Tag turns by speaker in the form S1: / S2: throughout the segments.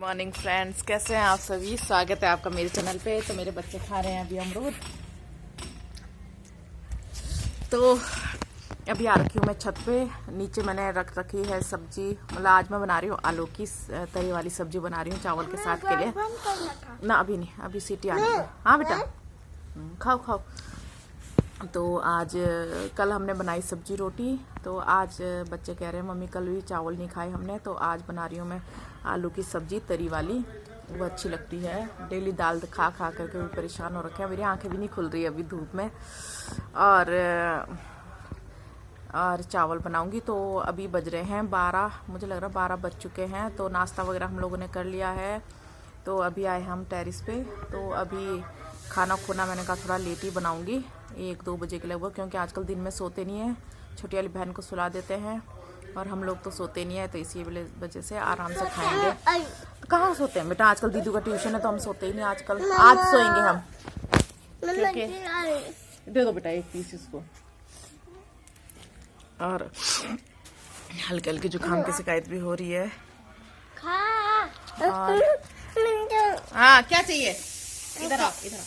S1: Morning friends, कैसे हैं आप सभी। स्वागत है आपका मेरे चैनल पे। तो मेरे बच्चे खा रहे हैं अभी अमरूद। तो अभी आ रखी हूँ मैं छत पे। नीचे मैंने रख रखी है सब्जी। मतलब आज मैं बना रही हूँ आलू की तरी वाली सब्जी बना रही हूँ चावल के साथ के लिए। ना अभी नहीं, अभी सीटी आ रही है। हाँ बेटा खाओ खाओ। तो आज कल हमने बनाई सब्जी रोटी, तो आज बच्चे कह रहे हैं मम्मी कल भी चावल नहीं खाए हमने, तो आज बना रही हूँ मैं आलू की सब्जी तरी वाली। वो अच्छी लगती है। डेली दाल खा खा करके भी परेशान हो रखे हैं। मेरी आंखें भी नहीं खुल रही अभी धूप में। और चावल बनाऊंगी। तो अभी बज रहे हैं 12, मुझे लग रहा है 12 बज चुके हैं। तो नाश्ता वगैरह हम लोगों ने कर लिया है। तो अभी आए हम टेरिस पे। तो अभी खाना खुना मैंने कहा थोड़ा लेट ही बनाऊंगी, 1-2 बजे के लगभग, क्योंकि आजकल दिन में सोते नहीं है। छोटी वाली बहन को सुला देते हैं और हम लोग तो सोते नहीं है, तो इसी वजह से आराम से खाएंगे। तो कहाँ सोते हैं बेटा, आजकल दीदी का ट्यूशन है तो हम सोते ही नहीं आजकल। आज सोएंगे हम, क्योंकि दे दो बेटा एक पीस इसको। और हल्के हल्के जुकाम की शिकायत भी हो रही है। और हाँ क्या चाहिए, इधर आओ इधर आओ।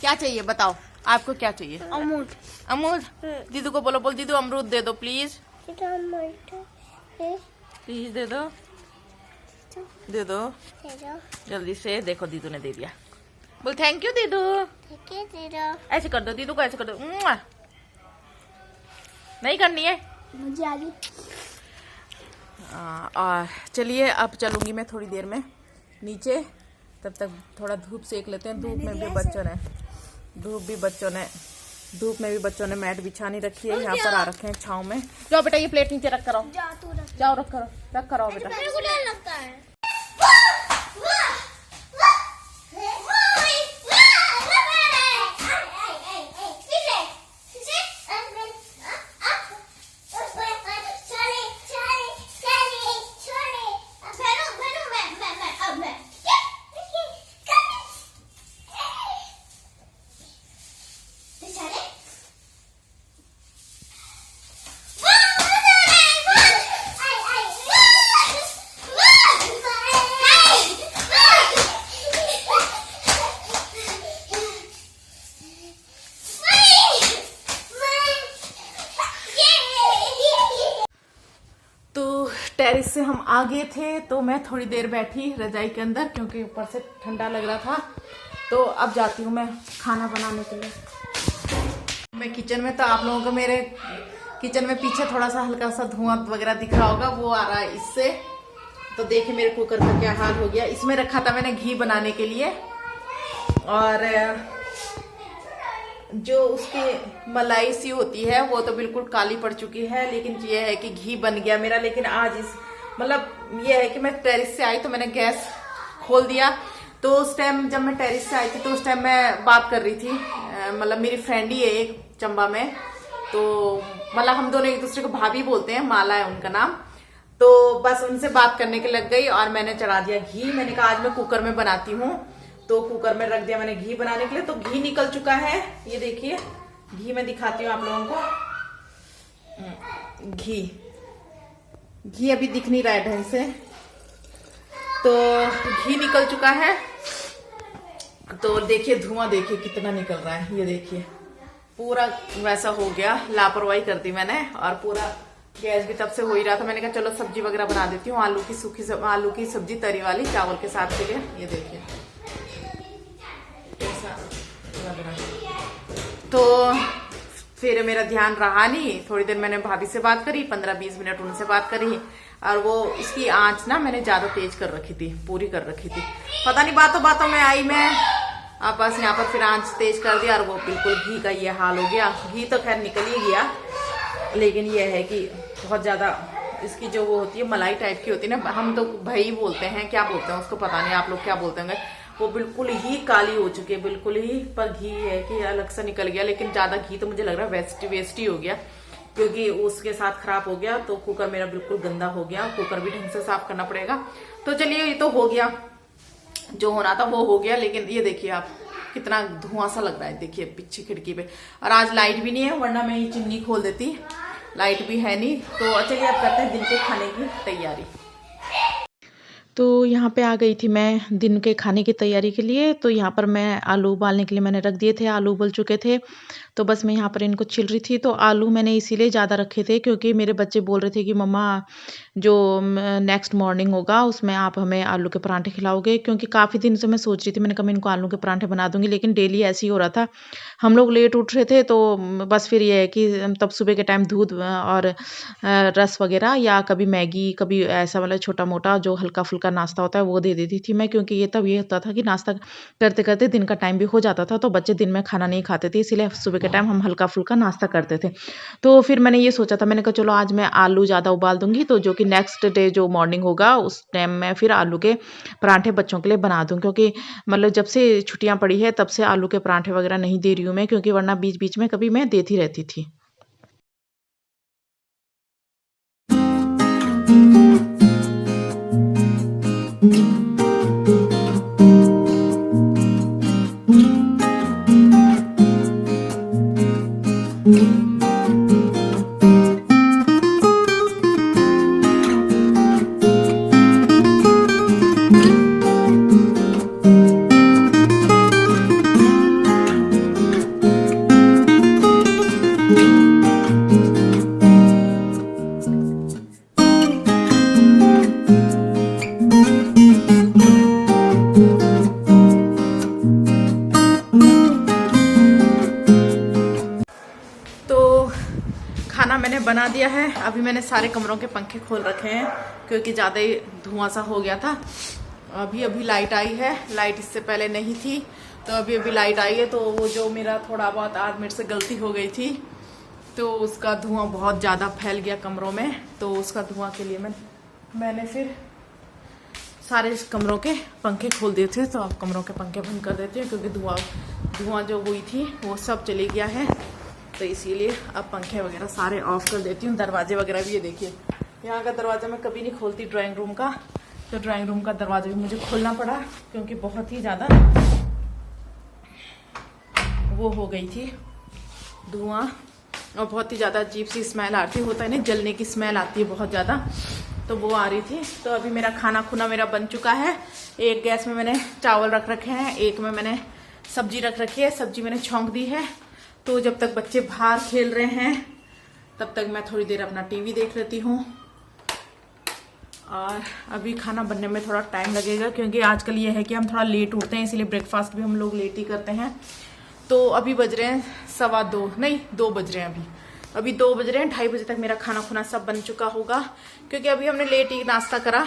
S1: क्या चाहिए बताओ, आपको क्या चाहिए?
S2: अमरूद।
S1: अमरूद? दीदू को बोलो, बोल दीदू अमरूद दे दो प्लीज। प्लीज दे दो, दे दो जल्दी से। देखो दीदू ने दे दिया। बोल थैंक यू दीदू। ऐसे कर दो दीदू को, ऐसे कर दो। नहीं करनी है
S2: मुझे आगे।
S1: और चलिए अब चलूंगी मैं थोड़ी देर में नीचे। तब तक थोड़ा धूप सेक लेते हैं। धूप में भी धूप में भी बच्चों ने मैट बिछानी रखी है। यहाँ पर आ रखे हैं छाँव में। जाओ बेटा ये प्लेट नीचे रख कर आओ। जाओ रख कर आओ बेटा। टेरिस से हम आ गए थे, तो मैं थोड़ी देर बैठी रजाई के अंदर, क्योंकि ऊपर से ठंडा लग रहा था। तो अब जाती हूँ मैं खाना बनाने के लिए। मैं किचन में, तो आप लोगों को मेरे किचन में पीछे थोड़ा सा हल्का सा धुआं वगैरह दिख रहा होगा, वो आ रहा है इससे। तो देखिए मेरे कुकर का क्या हाल हो गया। इसमें रखा था मैंने घी बनाने के लिए, और जो उसकी मलाई सी होती है वो तो बिल्कुल काली पड़ चुकी है। लेकिन ये है कि घी बन गया मेरा। लेकिन आज मतलब ये है कि मैं टेरिस से आई तो मैंने गैस खोल दिया। तो उस टाइम जब मैं टेरिस से आई थी, तो उस टाइम मैं बात कर रही थी, मतलब मेरी फ्रेंड ही है एक चंबा में। तो मतलब हम दोनों एक दूसरे को भाभी बोलते हैं, माला है उनका नाम। तो बस उनसे बात करने के लग गई और मैंने चढ़ा दिया घी। मैंने कहा आज मैं कुकर में बनाती हूँ, तो कुकर में रख दिया मैंने घी बनाने के लिए। तो घी निकल चुका है, ये देखिए घी मैं दिखाती हूँ आप लोगों को। घी अभी दिख नहीं रहा है ढंग से, तो घी निकल चुका है। तो देखिए धुआं देखिए कितना निकल रहा है, ये देखिए पूरा वैसा हो गया। लापरवाही कर दी मैंने, और पूरा गैस भी तब से हो ही रहा था। मैंने कहा चलो सब्जी वगैरह बना देती हूँ, आलू की सब्जी तरी वाली चावल के साथ के लिए। ये देखिए तो फिर मेरा ध्यान रहा नहीं। थोड़ी देर मैंने भाभी से बात करी, 15-20 मिनट उनसे बात करी। और वो इसकी आंच ना मैंने ज्यादा तेज कर रखी थी, पूरी कर रखी थी। पता नहीं बातों बातों में आई मैं, अब बस यहाँ पर फिर आंच तेज कर दिया, और वो बिल्कुल घी का ये हाल हो गया। घी तो खैर निकल ही गया, लेकिन ये है कि बहुत ज्यादा इसकी जो वो होती है मलाई टाइप की होती है ना, हम तो भई बोलते हैं, क्या बोलते हैं उसको पता नहीं, आप लोग क्या बोलते होंगे। वो बिल्कुल ही काली हो चुकी है, बिल्कुल ही। पर घी है कि अलग से निकल गया, लेकिन ज्यादा घी तो मुझे लग रहा है वेस्ट ही हो गया, क्योंकि उसके साथ खराब हो गया। तो कुकर मेरा बिल्कुल गंदा हो गया, कुकर भी ढंग से साफ करना पड़ेगा। तो चलिए ये तो हो गया, जो होना था वो हो गया। लेकिन ये देखिए आप कितना धुआं सा लग रहा है, देखिए पीछे खिड़की पे। और आज लाइट भी नहीं है, वरना मैं ये चिमनी खोल देती। लाइट भी है नहीं। तो चलिए अब करते हैं दिन के खाने की तैयारी।
S2: तो यहाँ पे आ गई थी मैं दिन के खाने की तैयारी के लिए। तो यहाँ पर मैं आलू उबालने के लिए मैंने रख दिए थे, आलू उबल चुके थे। तो बस मैं यहाँ पर इनको छील रही थी। तो आलू मैंने इसीलिए ज़्यादा रखे थे क्योंकि मेरे बच्चे बोल रहे थे कि मम्मा जो नेक्स्ट मॉर्निंग होगा उसमें आप हमें आलू के पराठे खिलाओगे, क्योंकि काफ़ी दिन से मैं सोच रही थी, मैंने कहा मैं इनको आलू के पराठे बना दूंगी, लेकिन डेली ऐसे ही हो रहा था। हम लोग लेट उठ रहे थे तो बस फिर ये है कि तब सुबह के टाइम दूध और रस वगैरह या कभी मैगी, कभी ऐसा वाला छोटा मोटा जो हल्का फुल्का नाश्ता होता है वो दे देती थी मैं, क्योंकि ये तब ये होता था कि नाश्ता करते करते दिन का टाइम भी हो जाता था, तो बच्चे दिन में खाना नहीं खाते थे, इसीलिए सुबह के टाइम हम हल्का फुल्का नाश्ता करते थे। तो फिर मैंने ये सोचा था, मैंने कहा चलो आज मैं आलू ज़्यादा उबाल दूंगी, तो जो कि नेक्स्ट डे जो मॉर्निंग होगा उस टाइम मैं फिर आलू के पराठे बच्चों के लिए बना दूँ, क्योंकि मतलब जब से छुट्टियाँ पड़ी है तब से आलू के पराठे वगैरह नहीं दे रही हूँ मैं, क्योंकि वरना बीच बीच में कभी मैं देती रहती थी।
S1: खाना मैंने बना दिया है। अभी मैंने सारे कमरों के पंखे खोल रखे हैं क्योंकि ज़्यादा ही धुआं सा हो गया था। अभी अभी लाइट आई है, लाइट इससे पहले नहीं थी, तो अभी अभी लाइट आई है। तो वो जो मेरा थोड़ा बहुत 8 मिनट से गलती हो गई थी, तो उसका धुआं बहुत ज़्यादा फैल गया कमरों में। तो उसका धुआं के लिए मैंने फिर सारे कमरों के पंखे खोल दिए थे। तो अब कमरों के पंखे बंद कर देती हूँ क्योंकि धुआं जो हुई थी वो सब चली गया है। तो इसीलिए अब पंखे वगैरह सारे ऑफ कर देती हूँ। दरवाजे वगैरह भी ये देखिए, यहाँ का दरवाज़ा मैं कभी नहीं खोलती ड्राइंग रूम का, तो ड्राइंग रूम का दरवाज़ा भी मुझे खोलना पड़ा क्योंकि बहुत ही ज़्यादा वो हो गई थी धुआं, और बहुत ही ज़्यादा अजीब सी स्मेल आती होता है ना, जलने की स्मेल आती है बहुत ज़्यादा, तो वो आ रही थी। तो अभी मेरा खाना खुना मेरा बन चुका है। एक गैस में मैंने चावल रख रखे हैं, एक में मैंने सब्जी रख रखी है, सब्जी मैंने छौंक दी है। तो जब तक बच्चे बाहर खेल रहे हैं तब तक मैं थोड़ी देर अपना टीवी देख लेती हूँ। और अभी खाना बनने में थोड़ा टाइम लगेगा क्योंकि आजकल ये है कि हम थोड़ा लेट उठते हैं, इसीलिए ब्रेकफास्ट भी हम लोग लेट ही करते हैं। तो अभी बज रहे हैं 2:15, नहीं 2 बज रहे हैं अभी 2 बज रहे हैं। 2:30 बजे तक मेरा खाना खुना सब बन चुका होगा क्योंकि अभी हमने लेट ही नाश्ता करा।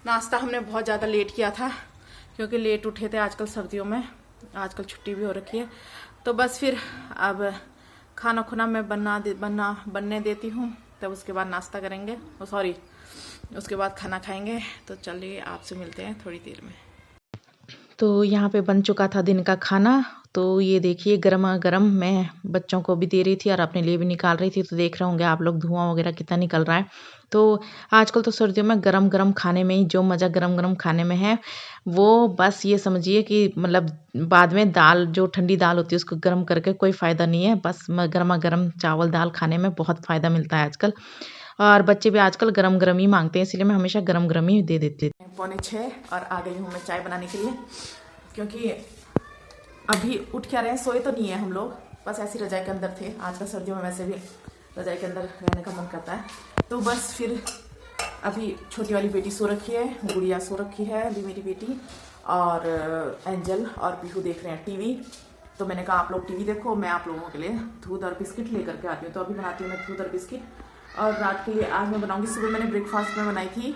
S1: नाश्ता हमने बहुत ज़्यादा लेट किया था क्योंकि लेट उठे थे आजकल सर्दियों में, आजकल छुट्टी भी हो रखी है। तो बस फिर अब खाना खुना मैं बनने देती हूँ, तब उसके बाद नाश्ता करेंगे, उसके बाद खाना खाएंगे। तो चलिए आपसे मिलते हैं थोड़ी देर में।
S2: तो यहाँ पे बन चुका था दिन का खाना। तो ये देखिए गरमा गरम मैं बच्चों को भी दे रही थी और अपने लिए भी निकाल रही थी। तो देख रहे होंगे आप लोग धुआं वगैरह कितना निकल रहा है। तो आजकल तो सर्दियों में गरम गरम खाने में ही जो मज़ा गरम गरम खाने में है, वो बस ये समझिए कि मतलब बाद में दाल, जो ठंडी दाल होती है उसको गर्म करके कोई फ़ायदा नहीं है। बस गरमा गरम चावल दाल खाने में बहुत फ़ायदा मिलता है आजकल, और बच्चे भी आजकल गरम गरम ही मांगते हैं, इसलिए मैं हमेशा गरम गरम ही दे देती हूँ।
S1: 6:45 और आ गई हूँ मैं चाय बनाने के लिए क्योंकि अभी उठ क्या रहे हैं, सोए तो नहीं है हम लोग, बस ऐसी रजाई के अंदर थे। आजकल सर्दियों में वैसे भी रजाई के अंदर रहने का मन करता है। तो बस फिर अभी छोटी वाली बेटी सो रखी है, गुड़िया सो रखी है अभी मेरी बेटी, और एंजल और पीहू देख रहे हैं टीवी। तो मैंने कहा आप लोग टीवी देखो, मैं आप लोगों के लिए दूध और बिस्किट लेकर के आती हूँ। तो अभी बनाती हूँ मैं दूध और बिस्किट। और रात के लिए आज मैं बनाऊँगी, सुबह मैंने ब्रेकफास्ट में बनाई थी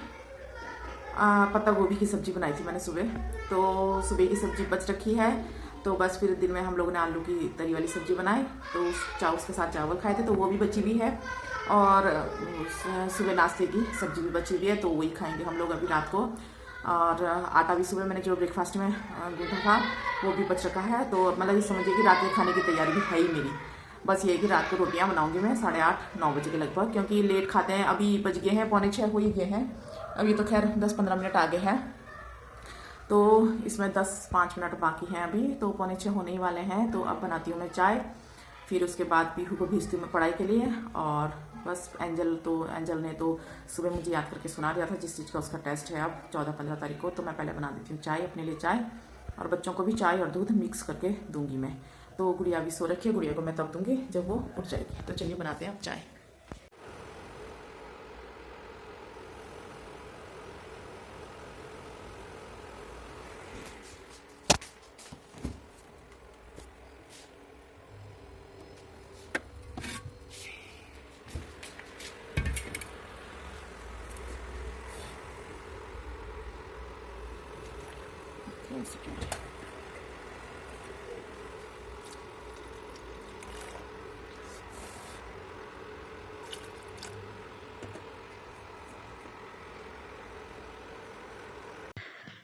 S1: पत्ता गोभी की सब्जी बनाई थी मैंने सुबह। तो सुबह की सब्जी बच रखी है, तो बस फिर दिन में हम लोगों ने आलू की तरी वाली सब्जी बनाई, तो उसके साथ चावल खाए थे, तो वो भी बची हुई है। और सुबह नाश्ते की सब्जी भी बची हुई है, तो वही खाएंगे हम लोग अभी रात को। और आटा भी सुबह मैंने जो ब्रेकफास्ट में गूंथा था वो भी बच रखा है। तो मतलब ये समझिए कि रात के खाने की तैयारी भी है ही मेरी। बस ये है कि रात को रोटियां बनाऊंगी मैं 8:30-9 बजे के लगभग, क्योंकि लेट खाते हैं। अभी बज गए हैं 5:45 हो ही गए हैं, अभी तो खैर 10-15 मिनट आगे हैं, तो इसमें 10-5 मिनट बाकी हैं अभी, तो 5:45 होने ही वाले हैं। तो अब बनाती हूँ मैं चाय, फिर उसके बाद पीहू को भेजती हूँ मैं पढ़ाई के लिए, और बस एंजल ने तो सुबह मुझे याद करके सुना दिया था जिस चीज़ का उसका टेस्ट है अब 14-15 तारीख को, तो मैं पहले बना देती हूँ चाय, अपने लिए चाय और बच्चों को भी चाय और दूध मिक्स करके दूंगी मैं। तो गुड़िया भी सो रखी है, गुड़िया को मैं तब दूंगी जब वो उठ जाएगी। तो चलिए बनाते हैं अब चाय। एक सेकेंड।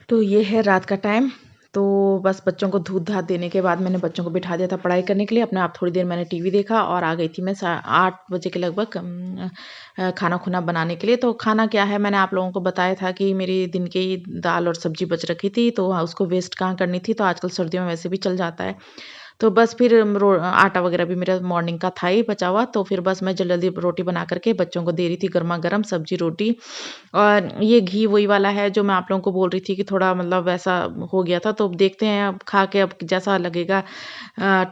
S2: तो ये है रात का टाइम। तो बस बच्चों को दूध दाध देने के बाद मैंने बच्चों को बिठा दिया था पढ़ाई करने के लिए। अपने आप थोड़ी देर मैंने टीवी देखा और आ गई थी मैं 8 बजे के लगभग खाना खुना बनाने के लिए। तो खाना क्या है, मैंने आप लोगों को बताया था कि मेरी दिन की दाल और सब्जी बच रखी थी, तो उसको वेस्ट कहाँ करनी थी। तो आजकल सर्दियों में वैसे भी चल जाता है। तो बस फिर आटा वगैरह भी मेरा मॉर्निंग का था ही बचा हुआ। तो फिर बस मैं जल्दी रोटी बना करके बच्चों को दे रही थी, गर्मा गर्म सब्जी रोटी। और ये घी वही वाला है जो मैं आप लोगों को बोल रही थी कि थोड़ा मतलब वैसा हो गया था। तो अब देखते हैं, अब खा के अब जैसा लगेगा,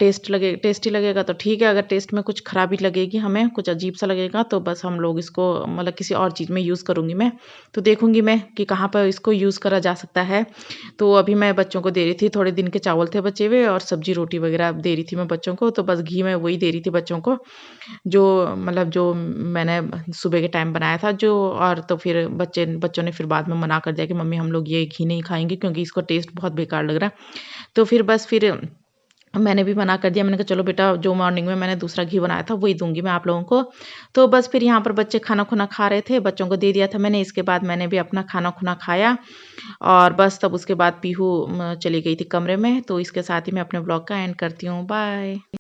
S2: टेस्टी लगेगा तो ठीक है। अगर टेस्ट में कुछ खराबी लगेगी, हमें कुछ अजीब सा लगेगा, तो बस हम लोग इसको मतलब किसी और चीज़ में यूज़ करूँगी मैं। तो देखूँगी मैं कि कहाँ पर इसको यूज़ करा जा सकता है। तो अभी मैं बच्चों को दे रही थी, थोड़े दिन के चावल थे बचे हुए और सब्जी रोटी वगैरह दे रही थी मैं बच्चों को। तो बस घी में वही दे रही थी बच्चों को, जो मैंने सुबह के टाइम बनाया था जो। और तो फिर बच्चों ने फिर बाद में मना कर दिया कि मम्मी हम लोग ये घी नहीं खाएंगे क्योंकि इसका टेस्ट बहुत बेकार लग रहा है। तो फिर मैंने भी मना कर दिया। मैंने कहा चलो बेटा, जो मॉर्निंग में मैंने दूसरा घी बनाया था वही दूंगी मैं आप लोगों को। तो बस फिर यहाँ पर बच्चे खाना खुना खा रहे थे, बच्चों को दे दिया था मैंने। इसके बाद मैंने भी अपना खाना खुना खाया और बस तब उसके बाद पीहू चली गई थी कमरे में। तो इसके साथ ही मैं अपने ब्लॉग का एंड करती हूँ। बाय।